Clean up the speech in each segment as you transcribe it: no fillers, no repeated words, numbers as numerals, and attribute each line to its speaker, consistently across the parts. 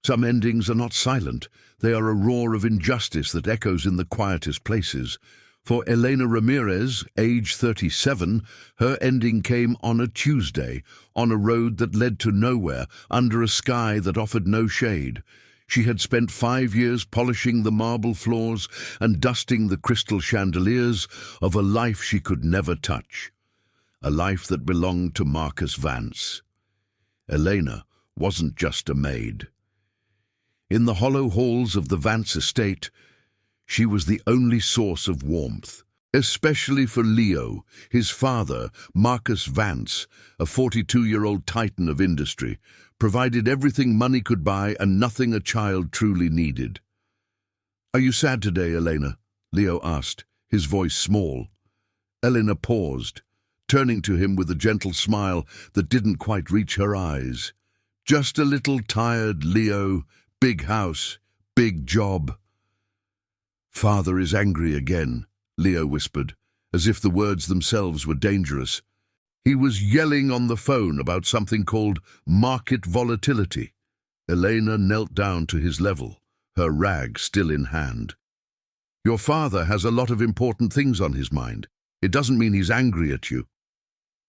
Speaker 1: Some endings are not silent. They are a roar of injustice that echoes in the quietest places. For Elena Ramirez, age 37, her ending came on a Tuesday, on a road that led to nowhere, under a sky that offered no shade. She had spent 5 years polishing the marble floors and dusting the crystal chandeliers of a life she could never touch. A life that belonged to Marcus Vance. Elena wasn't just a maid. In the hollow halls of the Vance estate, she was the only source of warmth, especially for Leo, his father, Marcus Vance, a 42-year-old titan of industry, provided everything money could buy and nothing a child truly needed. "Are you sad today, Elena?" Leo asked, his voice small. Elena paused, turning to him with a gentle smile that didn't quite reach her eyes. "Just a little tired, Leo. Big house, big job." "Father is angry again," Leo whispered, as if the words themselves were dangerous. "He was yelling on the phone about something called market volatility." Elena knelt down to his level, her rag still in hand. "Your father has a lot of important things on his mind. It doesn't mean he's angry at you."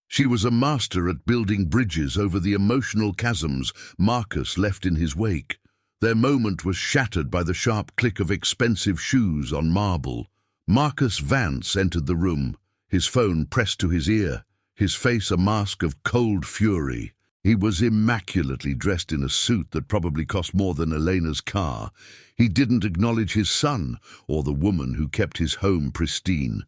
Speaker 1: She was a master at building bridges over the emotional chasms Marcus left in his wake. Their moment was shattered by the sharp click of expensive shoes on marble. Marcus Vance entered the room, his phone pressed to his ear, his face a mask of cold fury. He was immaculately dressed in a suit that probably cost more than Elena's car. He didn't acknowledge his son or the woman who kept his home pristine.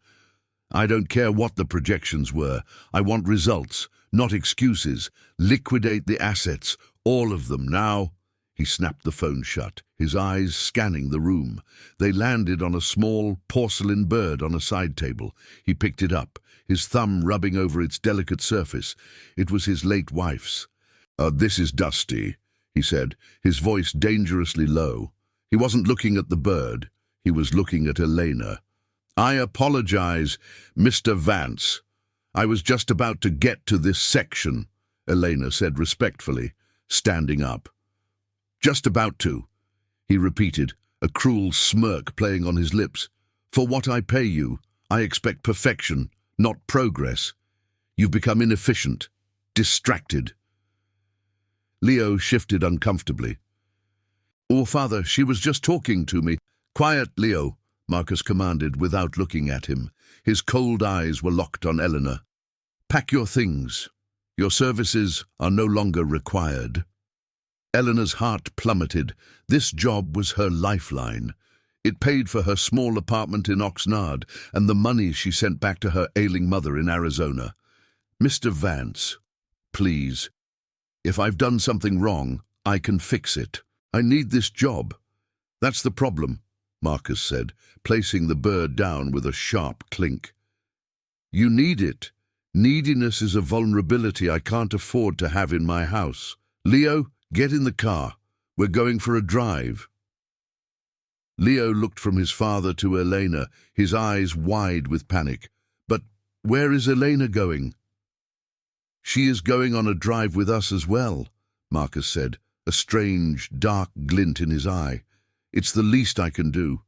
Speaker 1: "I don't care what the projections were. I want results, not excuses. Liquidate the assets, all of them, now." He snapped the phone shut, his eyes scanning the room. They landed on a small porcelain bird on a side table. He picked it up, his thumb rubbing over its delicate surface. It was his late wife's. "This is Dusty," he said, his voice dangerously low. He wasn't looking at the bird. He was looking at Elena. "I apologize, Mr. Vance. I was just about to get to this section," Elena said respectfully, standing up. "Just about to," he repeated, a cruel smirk playing on his lips. "For what I pay you, I expect perfection, not progress. You've become inefficient, distracted." Leo shifted uncomfortably. "Oh, Father, she was just talking to me." "Quiet, Leo," Marcus commanded without looking at him. His cold eyes were locked on Elena. "Pack your things. Your services are no longer required." Elena's heart plummeted. This job was her lifeline. It paid for her small apartment in Oxnard and the money she sent back to her ailing mother in Arizona. "Mr. Vance, please. If I've done something wrong, I can fix it. I need this job." "That's the problem," Marcus said, placing the bird down with a sharp clink. "You need it. Neediness is a vulnerability I can't afford to have in my house. Leo, get in the car. We're going for a drive." Leo looked from his father to Elena, his eyes wide with panic. "But where is Elena going?" "She is going on a drive with us as well," Marcus said, a strange, dark glint in his eye. "It's the least I can do.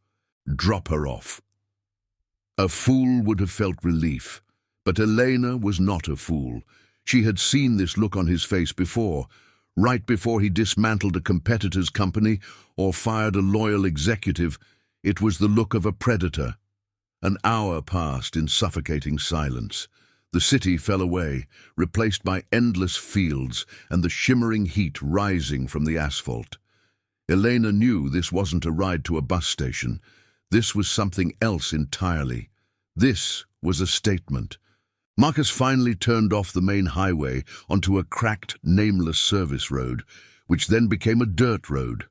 Speaker 1: Drop her off." A fool would have felt relief, but Elena was not a fool. She had seen this look on his face before, right before he dismantled a competitor's company or fired a loyal executive. It was the look of a predator. An hour passed in suffocating silence. The city fell away, replaced by endless fields and the shimmering heat rising from the asphalt. Elena knew this wasn't a ride to a bus station. This was something else entirely. This was a statement. Marcus finally turned off the main highway onto a cracked, nameless service road, which then became a dirt road.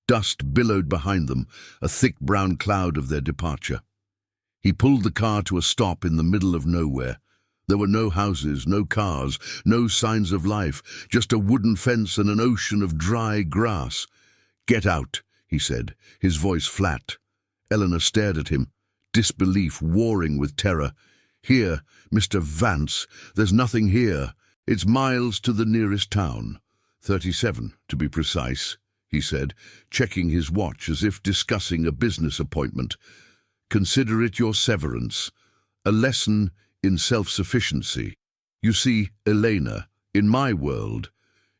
Speaker 1: Dust billowed behind them, a thick brown cloud of their departure. He pulled the car to a stop in the middle of nowhere. There were no houses, no cars, no signs of life, just a wooden fence and an ocean of dry grass. "Get out," he said, his voice flat. Elena stared at him, disbelief warring with terror. "Here, Mr. Vance, there's nothing here. It's miles to the nearest town. 37, to be precise," he said, checking his watch as if discussing a business appointment. Consider it your severance, a lesson in self-sufficiency. You see, Elena, in my world,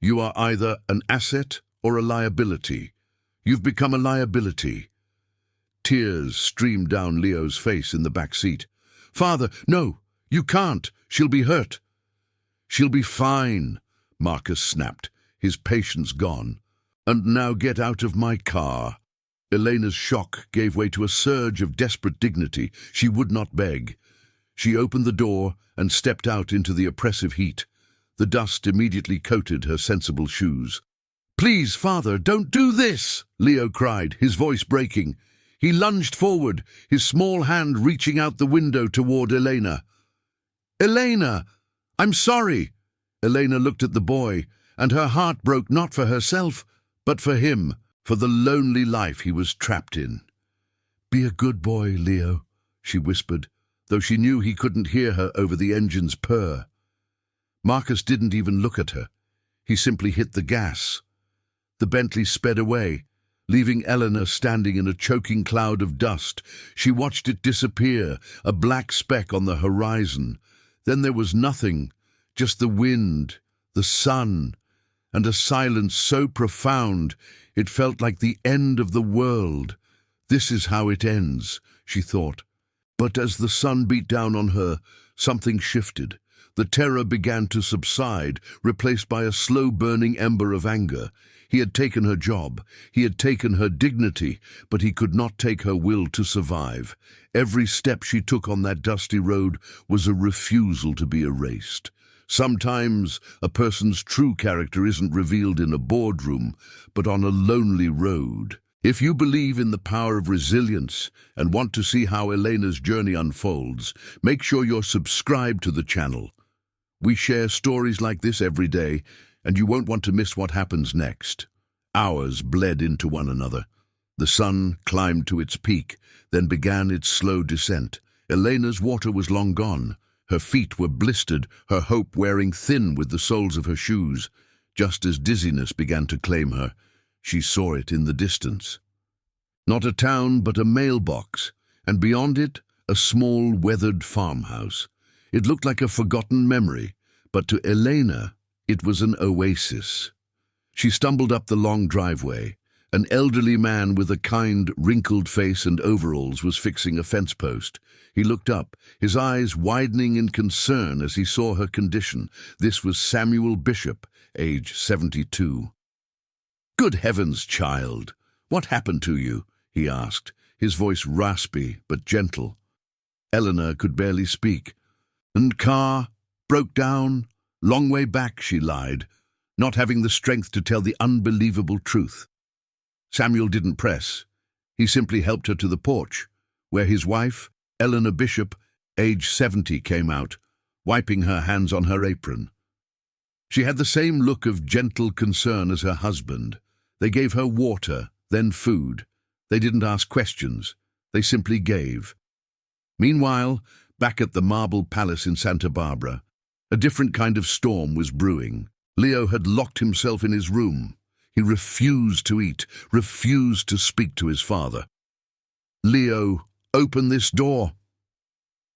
Speaker 1: you are either an asset or a liability. You've become a liability. Tears streamed down Leo's face in the back seat. Father, no, you can't. She'll be hurt. She'll be fine, Marcus snapped, his patience gone. And now get out of my car. Elena's shock gave way to a surge of desperate dignity. She would not beg. She opened the door and stepped out into the oppressive heat. The dust immediately coated her sensible shoes. Please, Father, don't do this, Leo cried, his voice breaking. He lunged forward, his small hand reaching out the window toward Elena. Elena, I'm sorry. Elena looked at the boy, and her heart broke not for herself, but for him, for the lonely life he was trapped in. Be a good boy, Leo, she whispered, though she knew he couldn't hear her over the engine's purr. Marcus didn't even look at her. He simply hit the gas. The Bentley sped away, leaving Elena standing in a choking cloud of dust. She watched it disappear, a black speck on the horizon. Then there was nothing, just the wind, the sun, and a silence so profound it felt like the end of the world. This is how it ends, she thought. But as the sun beat down on her, something shifted. The terror began to subside, replaced by a slow-burning ember of anger. He had taken her job, he had taken her dignity, but he could not take her will to survive. Every step she took on that dusty road was a refusal to be erased. Sometimes a person's true character isn't revealed in a boardroom, but on a lonely road. If you believe in the power of resilience and want to see how Elena's journey unfolds, make sure you're subscribed to the channel. We share stories like this every day, and you won't want to miss what happens next. Hours bled into one another. The sun climbed to its peak, then began its slow descent. Elena's water was long gone. Her feet were blistered, her hope wearing thin with the soles of her shoes. Just as dizziness began to claim her, she saw it in the distance. Not a town, but a mailbox, and beyond it, a small, weathered farmhouse. It looked like a forgotten memory, but to Elena, it was an oasis. She stumbled up the long driveway. An elderly man with a kind, wrinkled face and overalls was fixing a fence post. He looked up, his eyes widening in concern as he saw her condition. This was Samuel Bishop, age 72. "Good heavens, child! What happened to you?" he asked, his voice raspy but gentle. Elena could barely speak. "And car broke down. Long way back," she lied, not having the strength to tell the unbelievable truth. Samuel didn't press. He simply helped her to the porch, where his wife, Elena Bishop, age 70, came out, wiping her hands on her apron. She had the same look of gentle concern as her husband. They gave her water, then food. They didn't ask questions. They simply gave. Meanwhile, back at the Marble Palace in Santa Barbara, a different kind of storm was brewing. Leo had locked himself in his room. He refused to eat, refused to speak to his father. "Leo, open this door."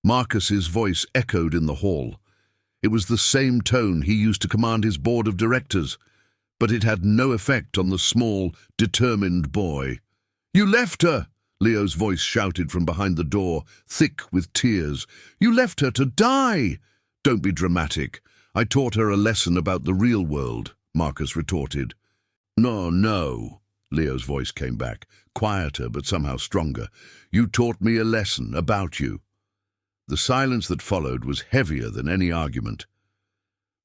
Speaker 1: Marcus's voice echoed in the hall. It was the same tone he used to command his board of directors, but it had no effect on the small, determined boy. "You left her!" Leo's voice shouted from behind the door, thick with tears. "You left her to die!" "Don't be dramatic. I taught her a lesson about the real world," Marcus retorted. No, Leo's voice came back, quieter but somehow stronger. "You taught me a lesson about you." The silence that followed was heavier than any argument.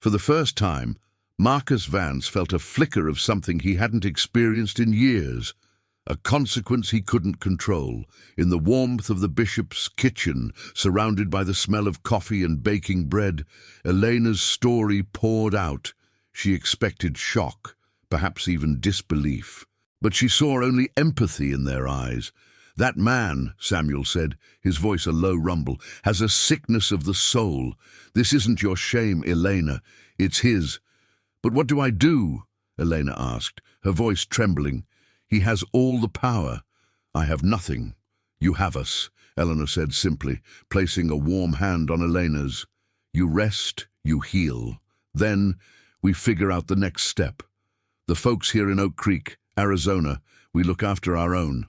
Speaker 1: For the first time, Marcus Vance felt a flicker of something he hadn't experienced in years, a consequence he couldn't control. In the warmth of the bishop's kitchen, surrounded by the smell of coffee and baking bread, Elena's story poured out. She expected shock, perhaps even disbelief, but she saw only empathy in their eyes. "That man," Samuel said, his voice a low rumble, "has a sickness of the soul. This isn't your shame, Elena. It's his. But what do I do?" Elena asked, her voice trembling. "He has all the power." "I have nothing. You have us," Elena said simply, placing a warm hand on Elena's. "You rest, you heal. Then we figure out the next step. The folks here in Oak Creek, Arizona, we look after our own.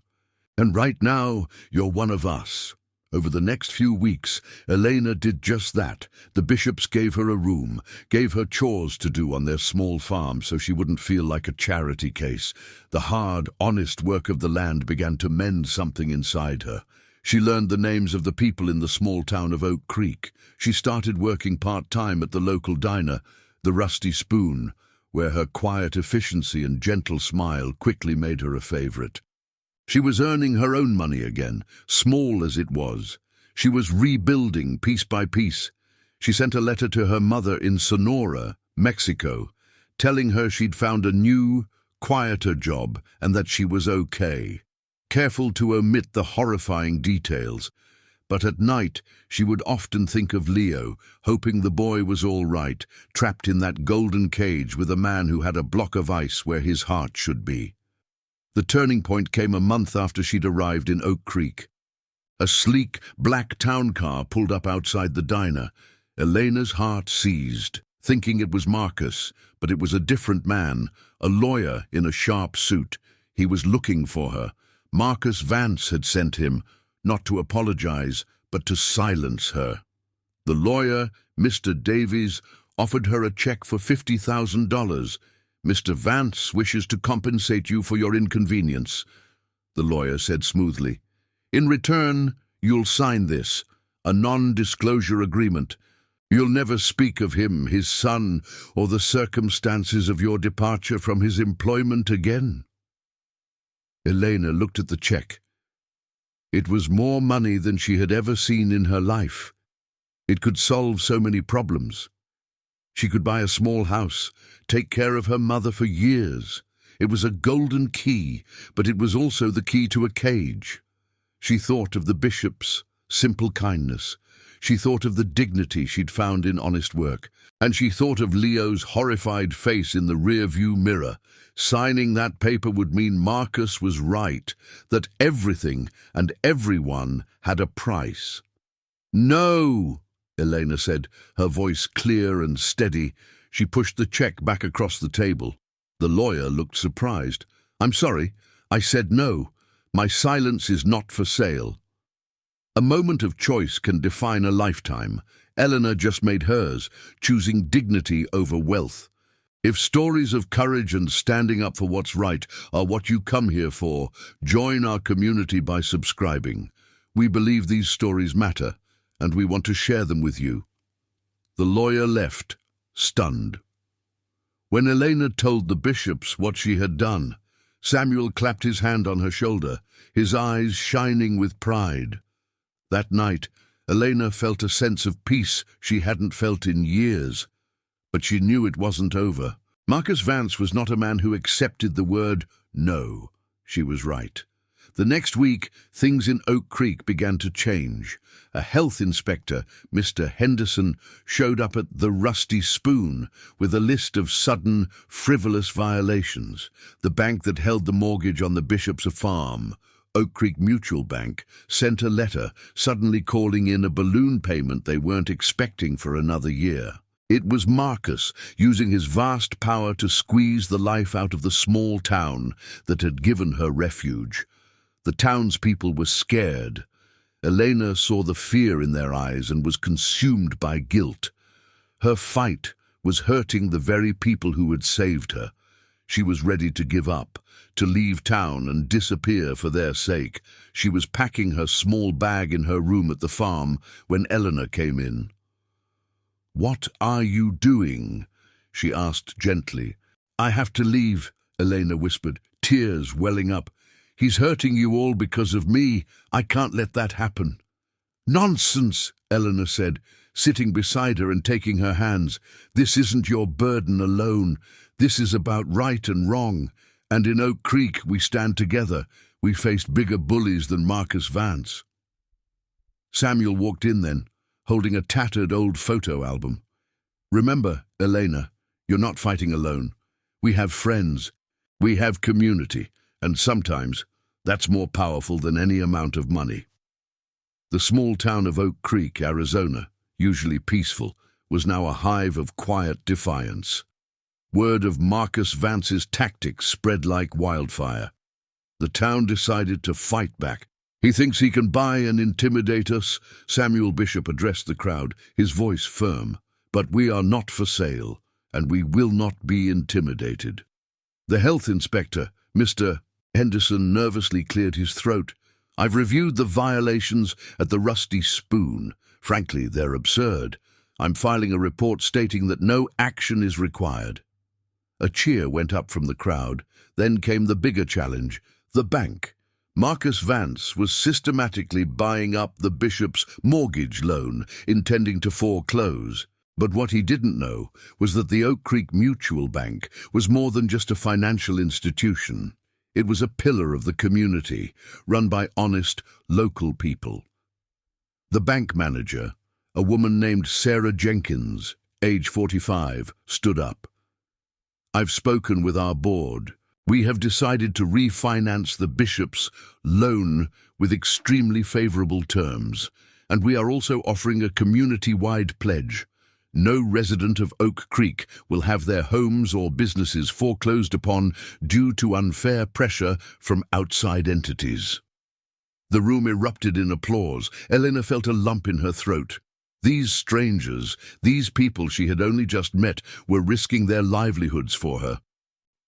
Speaker 1: And right now, you're one of us." Over the next few weeks, Elena did just that. The bishops gave her a room, gave her chores to do on their small farm so she wouldn't feel like a charity case. The hard, honest work of the land began to mend something inside her. She learned the names of the people in the small town of Oak Creek. She started working part-time at the local diner, the Rusty Spoon, where her quiet efficiency and gentle smile quickly made her a favorite. She was earning her own money again, small as it was. She was rebuilding piece by piece. She sent a letter to her mother in Sonora, Mexico, telling her she'd found a new, quieter job and that she was okay. Careful to omit the horrifying details. But at night, she would often think of Leo, hoping the boy was all right, trapped in that golden cage with a man who had a block of ice where his heart should be. The turning point came a month after she'd arrived in Oak Creek. A sleek, black town car pulled up outside the diner. Elena's heart seized, thinking it was Marcus, but it was a different man, a lawyer in a sharp suit. He was looking for her. Marcus Vance had sent him, not to apologize, but to silence her. The lawyer, Mr. Davies, offered her a check for $50,000. "Mr. Vance wishes to compensate you for your inconvenience," the lawyer said smoothly. "In return, you'll sign this, a non-disclosure agreement. You'll never speak of him, his son, or the circumstances of your departure from his employment again." Elena looked at the check. It was more money than she had ever seen in her life. It could solve so many problems. She could buy a small house, take care of her mother for years. It was a golden key, but it was also the key to a cage. She thought of the bishop's simple kindness. She thought of the dignity she'd found in honest work. And she thought of Leo's horrified face in the rear-view mirror. Signing that paper would mean Marcus was right, that everything and everyone had a price. "No!" Elena said, her voice clear and steady. She pushed the check back across the table. The lawyer looked surprised. "I'm sorry. I said no. My silence is not for sale." A moment of choice can define a lifetime. Elena just made hers, choosing dignity over wealth. If stories of courage and standing up for what's right are what you come here for, join our community by subscribing. We believe these stories matter, and we want to share them with you. The lawyer left, stunned. When Elena told the bishops what she had done, Samuel clapped his hand on her shoulder, his eyes shining with pride. That night, Elena felt a sense of peace she hadn't felt in years. But she knew it wasn't over. Marcus Vance was not a man who accepted the word no. She was right. The next week, things in Oak Creek began to change. A health inspector, Mr. Henderson, showed up at the Rusty Spoon with a list of sudden, frivolous violations. The bank that held the mortgage on the bishop's farm, Oak Creek Mutual Bank, sent a letter, suddenly calling in a balloon payment they weren't expecting for another year. It was Marcus, using his vast power to squeeze the life out of the small town that had given her refuge. The townspeople were scared. Elena saw the fear in their eyes and was consumed by guilt. Her fight was hurting the very people who had saved her. She was ready to give up, to leave town and disappear for their sake. She was packing her small bag in her room at the farm when Elena came in. "What are you doing?" she asked gently. "I have to leave," Elena whispered, tears welling up. "He's hurting you all because of me. I can't let that happen." "Nonsense," Elena said, sitting beside her and taking her hands. "This isn't your burden alone. This is about right and wrong. And in Oak Creek we stand together. We faced bigger bullies than Marcus Vance." Samuel walked in then, holding a tattered old photo album. "Remember, Elena, you're not fighting alone. We have friends. We have community. And sometimes that's more powerful than any amount of money. The small town of Oak Creek, Arizona, usually peaceful, was now a hive of quiet defiance. Word of Marcus Vance's tactics spread like wildfire. The town decided to fight back. "He thinks he can buy and intimidate us," Samuel Bishop addressed the crowd, his voice firm. "But we are not for sale, and we will not be intimidated." The health inspector, Mr. Henderson, nervously cleared his throat. "I've reviewed the violations at the Rusty Spoon. Frankly, they're absurd. I'm filing a report stating that no action is required." A cheer went up from the crowd. Then came the bigger challenge, the bank. Marcus Vance was systematically buying up the bishop's mortgage loan, intending to foreclose. But what he didn't know was that the Oak Creek Mutual Bank was more than just a financial institution. It was a pillar of the community, run by honest, local people. The bank manager, a woman named Sarah Jenkins, age 45, stood up. "I've spoken with our board. We have decided to refinance the bishop's loan with extremely favorable terms, and we are also offering a community-wide pledge. No resident of Oak Creek will have their homes or businesses foreclosed upon due to unfair pressure from outside entities." The room erupted in applause. Elena felt a lump in her throat. These strangers, these people she had only just met, were risking their livelihoods for her.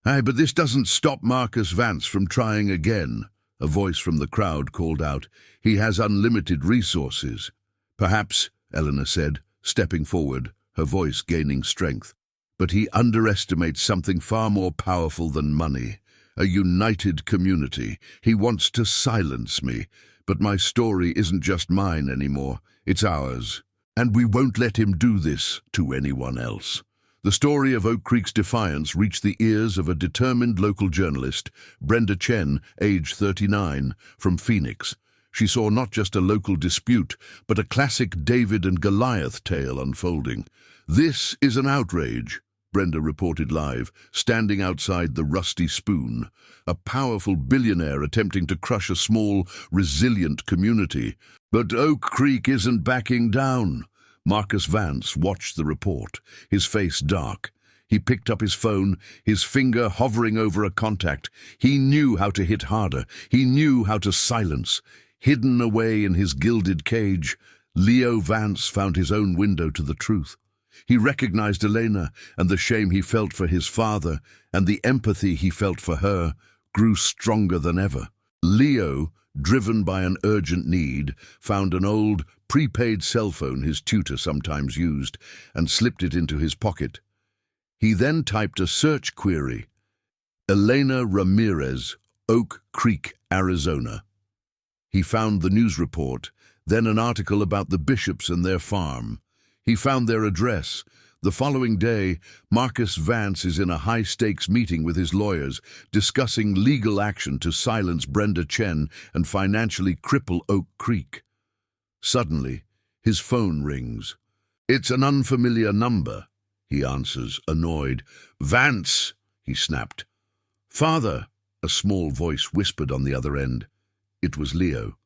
Speaker 1: "Aye, but this doesn't stop Marcus Vance from trying again," a voice from the crowd called out. "He has unlimited resources." "Perhaps," Elena said, stepping forward, her voice gaining strength. "But he underestimates something far more powerful than money. A united community. He wants to silence me. But my story isn't just mine anymore. It's ours. And we won't let him do this to anyone else." The story of Oak Creek's defiance reached the ears of a determined local journalist, Brenda Chen, age 39, from Phoenix. She saw not just a local dispute, but a classic David and Goliath tale unfolding. "This is an outrage," Brenda reported live, standing outside the Rusty Spoon. "A powerful billionaire attempting to crush a small, resilient community. But Oak Creek isn't backing down." Marcus Vance watched the report, his face dark. He picked up his phone, his finger hovering over a contact. He knew how to hit harder. He knew how to silence. Hidden away in his gilded cage, Leo Vance found his own window to the truth. He recognized Elena, and the shame he felt for his father, and the empathy he felt for her, grew stronger than ever. Leo, driven by an urgent need, found an old, prepaid cell phone his tutor sometimes used, and slipped it into his pocket. He then typed a search query: "Elena Ramirez, Oak Creek, Arizona." He found the news report, then an article about the bishops and their farm. He found their address. The following day, Marcus Vance is in a high-stakes meeting with his lawyers, discussing legal action to silence Brenda Chen and financially cripple Oak Creek. Suddenly, his phone rings. "It's an unfamiliar number," he answers, annoyed. "Vance," he snapped. "Father," a small voice whispered on the other end. It was Leo.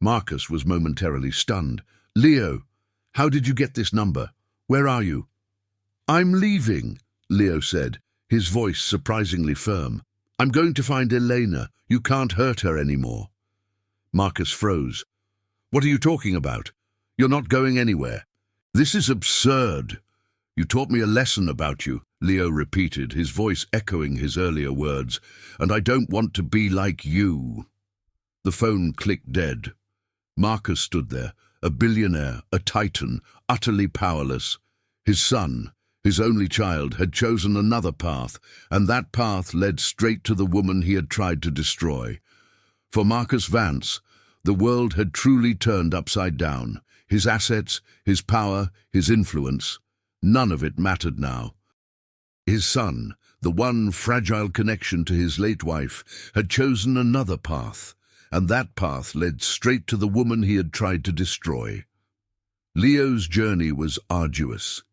Speaker 1: Marcus was momentarily stunned. "Leo, how did you get this number? Where are you?" "I'm leaving," Leo said, his voice surprisingly firm. "I'm going to find Elena. You can't hurt her anymore." Marcus froze. "What are you talking about? You're not going anywhere." "This is absurd." "You taught me a lesson about you," Leo repeated, his voice echoing his earlier words, "and I don't want to be like you." The phone clicked dead. Marcus stood there, a billionaire, a titan, utterly powerless. His son, his only child, had chosen another path, and that path led straight to the woman he had tried to destroy. For Marcus Vance, the world had truly turned upside down. His assets, his power, his influence, none of it mattered now. His son, the one fragile connection to his late wife, had chosen another path, and that path led straight to the woman he had tried to destroy. Leo's journey was arduous.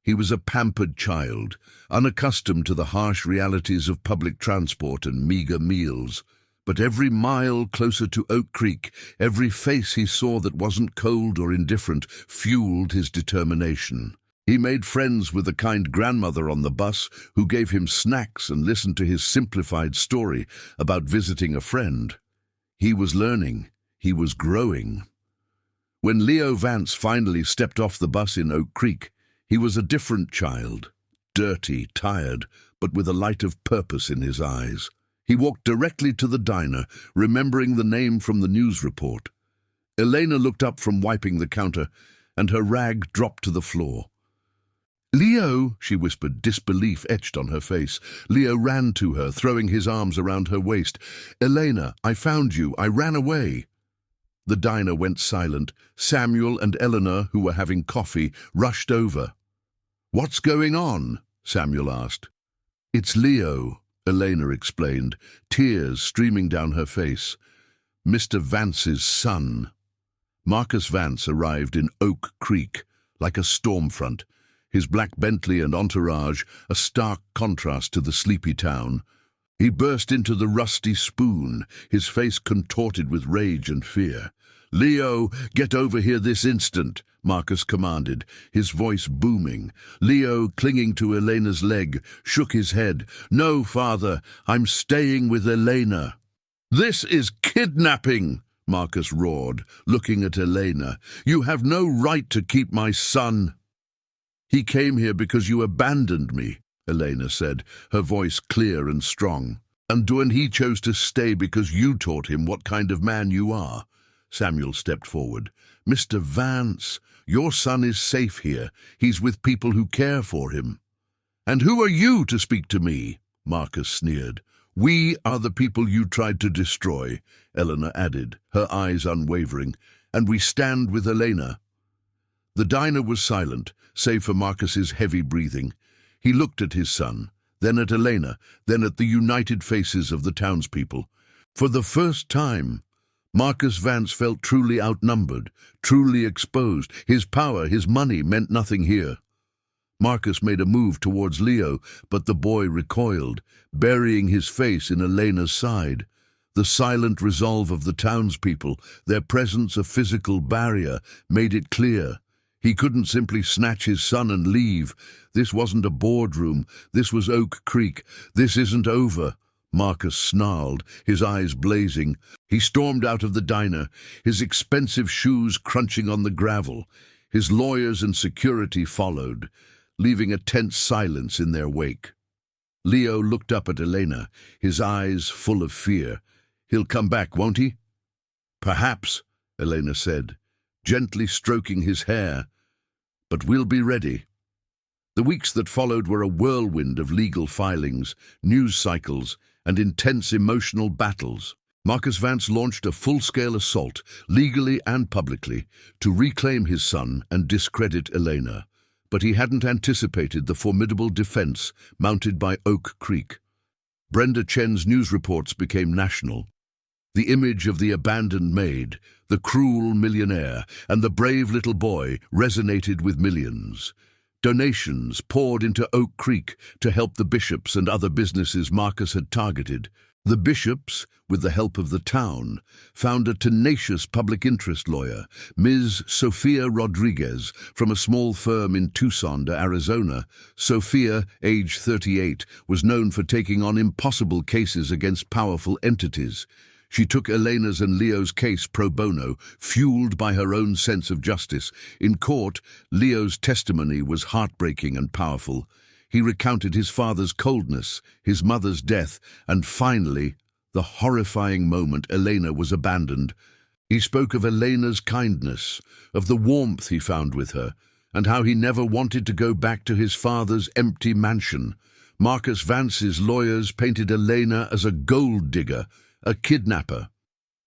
Speaker 1: He was a pampered child, unaccustomed to the harsh realities of public transport and meager meals. But every mile closer to Oak Creek, every face he saw that wasn't cold or indifferent fueled his determination. He made friends with a kind grandmother on the bus who gave him snacks and listened to his simplified story about visiting a friend. He was learning. He was growing. When Leo Vance finally stepped off the bus in Oak Creek, he was a different child, dirty, tired, but with a light of purpose in his eyes. He walked directly to the diner, remembering the name from the news report. Elena looked up from wiping the counter, and her rag dropped to the floor. "Leo," she whispered, disbelief etched on her face. Leo ran to her, throwing his arms around her waist. "Elena, I found you. I ran away." The diner went silent. Samuel and Eleanor, who were having coffee, rushed over. "What's going on?" Samuel asked. "It's Leo," Elena explained, tears streaming down her face. "Mr. Vance's son." Marcus Vance arrived in Oak Creek like a storm front, his black Bentley and entourage a stark contrast to the sleepy town. He burst into the Rusty Spoon, his face contorted with rage and fear. "Leo, get over here this instant," Marcus commanded, his voice booming. Leo, clinging to Elena's leg, shook his head. "No, father, I'm staying with Elena." "This is kidnapping," Marcus roared, looking at Elena. "You have no right to keep my son." "He came here because you abandoned me," Elena said, her voice clear and strong. "And he chose to stay because you taught him what kind of man you are." Samuel stepped forward. "Mr. Vance, your son is safe here. He's with people who care for him." "And who are you to speak to me?" Marcus sneered. "We are the people you tried to destroy," Eleanor added, her eyes unwavering. "And we stand with Elena." The diner was silent, save for Marcus's heavy breathing. He looked at his son, then at Elena, then at the united faces of the townspeople. For the first time, Marcus Vance felt truly outnumbered, truly exposed. His power, his money meant nothing here. Marcus made a move towards Leo, but the boy recoiled, burying his face in Elena's side. The silent resolve of the townspeople, their presence a physical barrier, made it clear. He couldn't simply snatch his son and leave. This wasn't a boardroom. This was Oak Creek. "This isn't over." Marcus snarled, his eyes blazing. He stormed out of the diner, his expensive shoes crunching on the gravel. His lawyers and security followed, leaving a tense silence in their wake. Leo looked up at Elena, his eyes full of fear. "He'll come back, won't he?" "Perhaps," Elena said, gently stroking his hair. "But we'll be ready." The weeks that followed were a whirlwind of legal filings, news cycles, and intense emotional battles. Marcus Vance launched a full-scale assault, legally and publicly, to reclaim his son and discredit Elena. But he hadn't anticipated the formidable defense mounted by Oak Creek. Brenda Chen's news reports became national. The image of the abandoned maid, the cruel millionaire, and the brave little boy resonated with millions. Donations poured into Oak Creek to help the bishops and other businesses Marcus had targeted. The bishops, with the help of the town, found a tenacious public interest lawyer, Ms. Sophia Rodriguez, from a small firm in Tucson, Arizona. Sophia, age 38, was known for taking on impossible cases against powerful entities. She took Elena's and Leo's case pro bono, fueled by her own sense of justice. In court, Leo's testimony was heartbreaking and powerful. He recounted his father's coldness, his mother's death, and finally, the horrifying moment Elena was abandoned. He spoke of Elena's kindness, of the warmth he found with her, and how he never wanted to go back to his father's empty mansion. Marcus Vance's lawyers painted Elena as a gold digger, a kidnapper.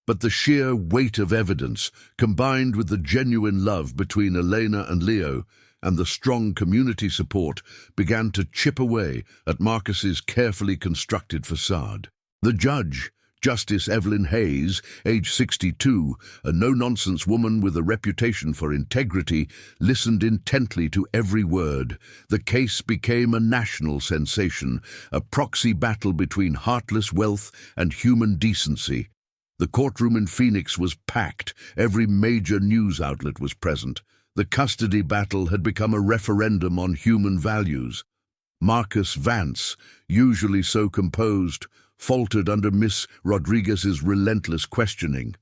Speaker 1: But the sheer weight of evidence, combined with the genuine love between Elena and Leo, and the strong community support, began to chip away at Marcus's carefully constructed facade. The judge, Justice Evelyn Hayes, age 62, a no-nonsense woman with a reputation for integrity, listened intently to every word. The case became a national sensation, a proxy battle between heartless wealth and human decency. The courtroom in Phoenix was packed. Every major news outlet was present. The custody battle had become a referendum on human values. Marcus Vance, usually so composed, faltered under Miss Rodriguez's relentless questioning.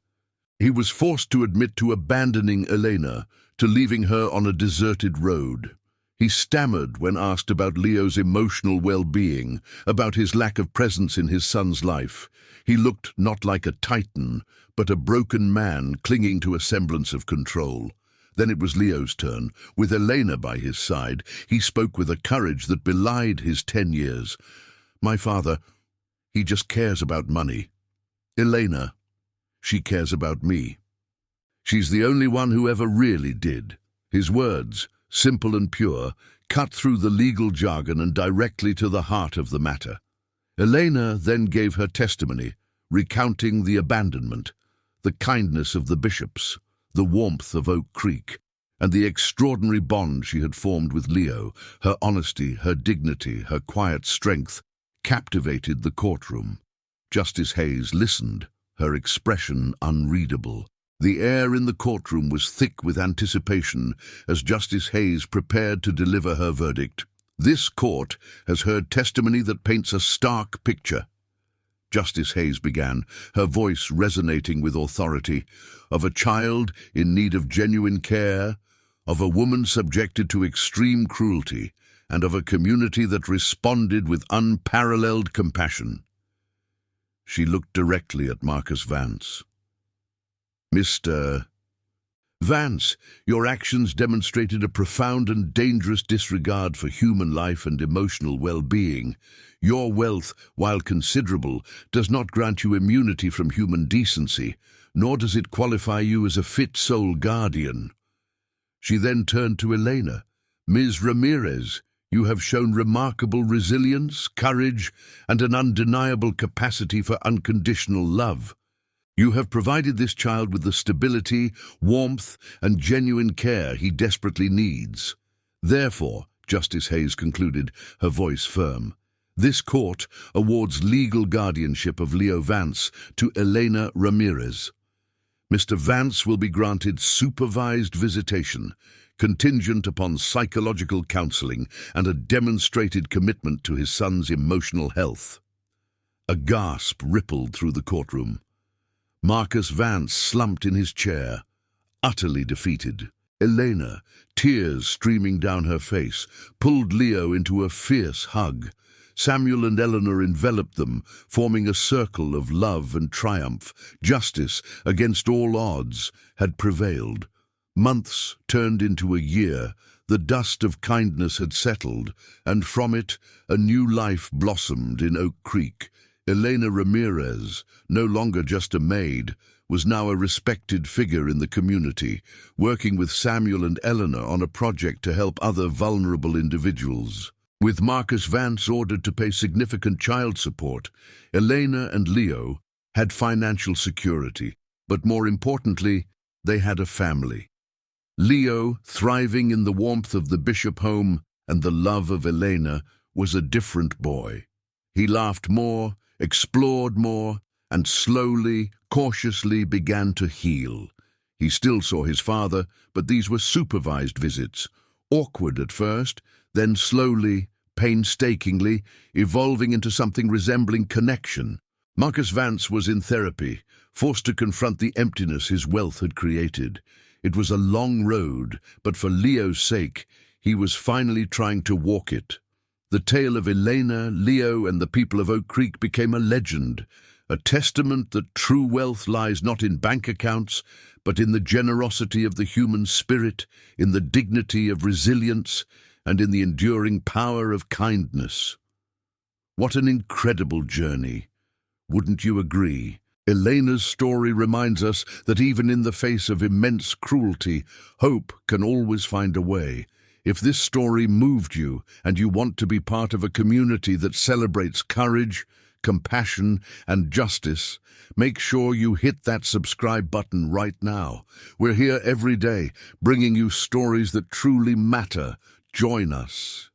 Speaker 1: He was forced to admit to abandoning Elena, to leaving her on a deserted road. He stammered when asked about Leo's emotional well-being, about his lack of presence in his son's life. He looked not like a titan, but a broken man clinging to a semblance of control. Then it was Leo's turn. With Elena by his side, he spoke with a courage that belied his 10 years. "My father, he just cares about money. Elena, she cares about me. She's the only one who ever really did." His words, simple and pure, cut through the legal jargon and directly to the heart of the matter. Elena then gave her testimony, recounting the abandonment, the kindness of the bishops, the warmth of Oak Creek, and the extraordinary bond she had formed with Leo. Her honesty, her dignity, her quiet strength captivated the courtroom. Justice Hayes listened, her expression unreadable. The air in the courtroom was thick with anticipation as Justice Hayes prepared to deliver her verdict. "This court has heard testimony that paints a stark picture," Justice Hayes began, her voice resonating with authority, "of a child in need of genuine care, of a woman subjected to extreme cruelty, and of a community that responded with unparalleled compassion." She looked directly at Marcus Vance. "Mr. Vance, your actions demonstrated a profound and dangerous disregard for human life and emotional well-being. Your wealth, while considerable, does not grant you immunity from human decency, nor does it qualify you as a fit sole guardian." She then turned to Elena. "Ms. Ramirez, you have shown remarkable resilience, courage, and an undeniable capacity for unconditional love. You have provided this child with the stability, warmth, and genuine care he desperately needs. Therefore," Justice Hayes concluded, her voice firm, "this court awards legal guardianship of Leo Vance to Elena Ramirez. Mr. Vance will be granted supervised visitation, contingent upon psychological counseling and a demonstrated commitment to his son's emotional health." A gasp rippled through the courtroom. Marcus Vance slumped in his chair, utterly defeated. Elena, tears streaming down her face, pulled Leo into a fierce hug. Samuel and Eleanor enveloped them, forming a circle of love and triumph. Justice, against all odds, had prevailed. Months turned into a year, the dust of kindness had settled, and from it a new life blossomed in Oak Creek. Elena Ramirez, no longer just a maid, was now a respected figure in the community, working with Samuel and Eleanor on a project to help other vulnerable individuals. With Marcus Vance ordered to pay significant child support, Elena and Leo had financial security, but more importantly, they had a family. Leo, thriving in the warmth of the Bishop home and the love of Elena, was a different boy. He laughed more, explored more, and slowly, cautiously began to heal. He still saw his father, but these were supervised visits, awkward at first, then slowly, painstakingly, evolving into something resembling connection. Marcus Vance was in therapy, forced to confront the emptiness his wealth had created. It was a long road, but for Leo's sake, he was finally trying to walk it. The tale of Elena, Leo, and the people of Oak Creek became a legend, a testament that true wealth lies not in bank accounts, but in the generosity of the human spirit, in the dignity of resilience, and in the enduring power of kindness. What an incredible journey! Wouldn't you agree? Elena's story reminds us that even in the face of immense cruelty, hope can always find a way. If this story moved you and you want to be part of a community that celebrates courage, compassion, and justice, make sure you hit that subscribe button right now. We're here every day, bringing you stories that truly matter. Join us.